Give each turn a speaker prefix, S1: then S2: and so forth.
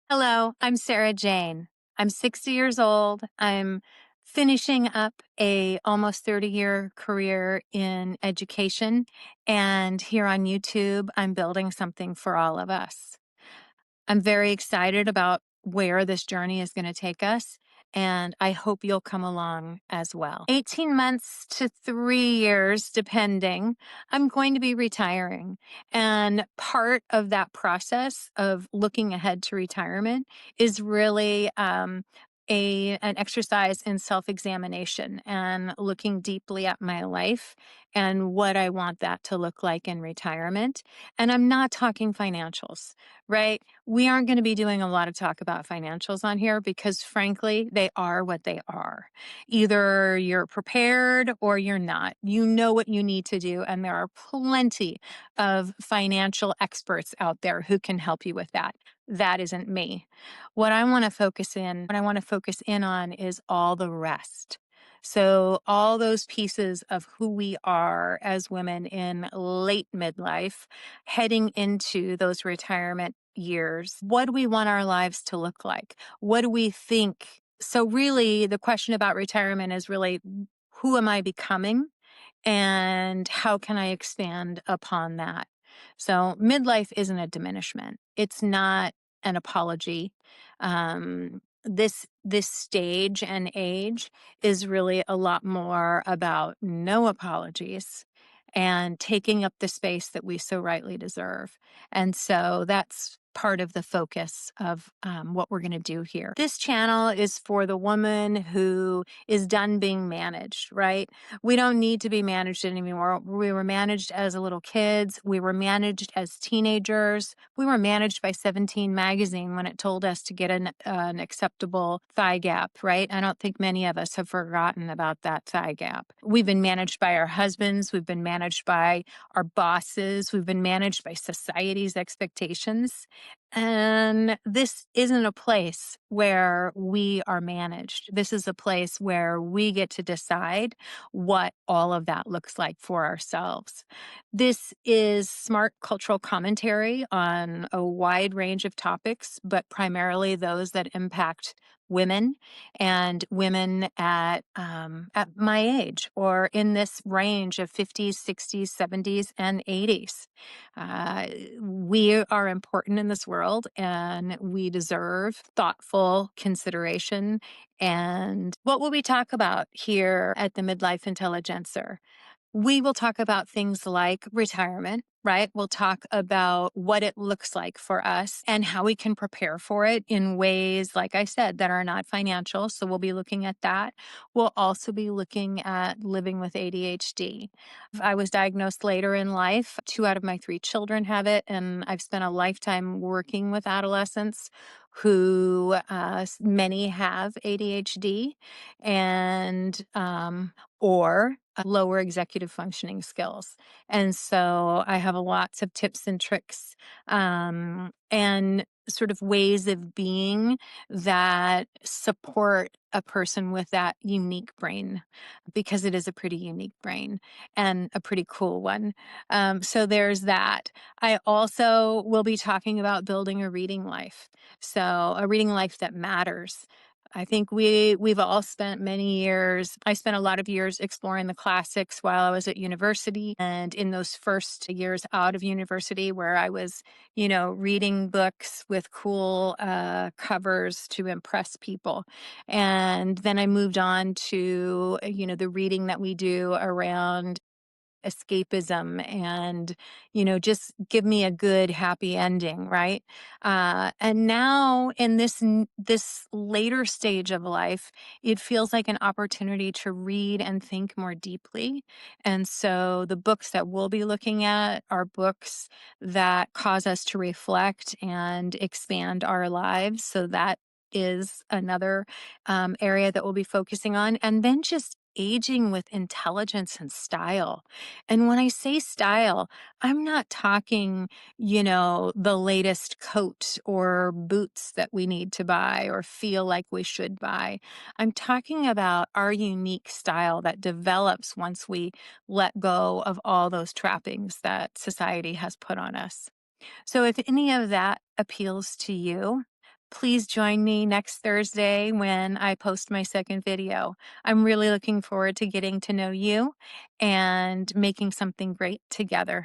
S1: Hello, I'm Sarah Jane. I'm 60 years old. I'm finishing up a almost 30-year career in education, and here on YouTube, I'm building something for all of us. I'm very excited about where this journey is going to take us, and I hope you'll come along as well. 18 months to 3 years, depending, I'm going to be retiring. And part of that process of looking ahead to retirement is really an exercise in self-examination and looking deeply at my life and what I want that to look like in retirement. And I'm not talking financials, right? We aren't going to be doing a lot of talk about financials on here because, frankly, they are what they are. Either you're prepared or you're not. You know what you need to do, and there are plenty of financial experts out there who can help you with that. That isn't me. What I want to focus in on is all the rest. So, all those pieces of who we are as women in late midlife, heading into those retirement years. What do we want our lives to look like? What do we think? So, really, the question about retirement is really who am I becoming and how can I expand upon that? So, midlife isn't a diminishment, it's not an apology. This stage and age is really a lot more about no apologies and taking up the space that we so rightly deserve. And so that's part of the focus of what we're going to do here. This channel is for the woman who is done being managed, right? We don't need to be managed anymore. We were managed as little kids. We were managed as teenagers. We were managed by 17 magazine when it told us to get an acceptable thigh gap, right? I don't think many of us have forgotten about that thigh gap. We've been managed by our husbands. We've been managed by our bosses. We've been managed by society's expectations. And this isn't a place where we are managed. This is a place where we get to decide what all of that looks like for ourselves. This is smart cultural commentary on a wide range of topics, but primarily those that impact women and women at my age or in this range of 50s, 60s, 70s, and 80s. Uh, we are important in this world and we deserve thoughtful consideration. And what will we talk about here at the Midlife Intelligencer? We will talk about things like retirement, right? We'll talk about what it looks like for us and how we can prepare for it in ways, like I said, that are not financial. So we'll be looking at that. We'll also be looking at living with ADHD. I was diagnosed later in life. 2 out of my 3 children have it, and I've spent a lifetime working with adolescents who many have ADHD and or lower executive functioning skills. And so I have lots of tips and tricks and sort of ways of being that support a person with that unique brain because it is a pretty unique brain and a pretty cool one. So there's that. I also will be talking about building a reading life. So a reading life that matters. I think we've all spent many years. I spent a lot of years exploring the classics while I was at university, and in those first years out of university, where I was, reading books with cool covers to impress people, and then I moved on to the reading that we do around escapism and just give me a good happy ending, right? And now in this later stage of life, it feels like an opportunity to read and think more deeply. And so the books that we'll be looking at are books that cause us to reflect and expand our lives. So that is another area that we'll be focusing on. And then just aging with intelligence and style. And when I say style, I'm not talking, the latest coat or boots that we need to buy or feel like we should buy. I'm talking about our unique style that develops once we let go of all those trappings that society has put on us. So if any of that appeals to you, please join me next Thursday when I post my second video. I'm really looking forward to getting to know you and making something great together.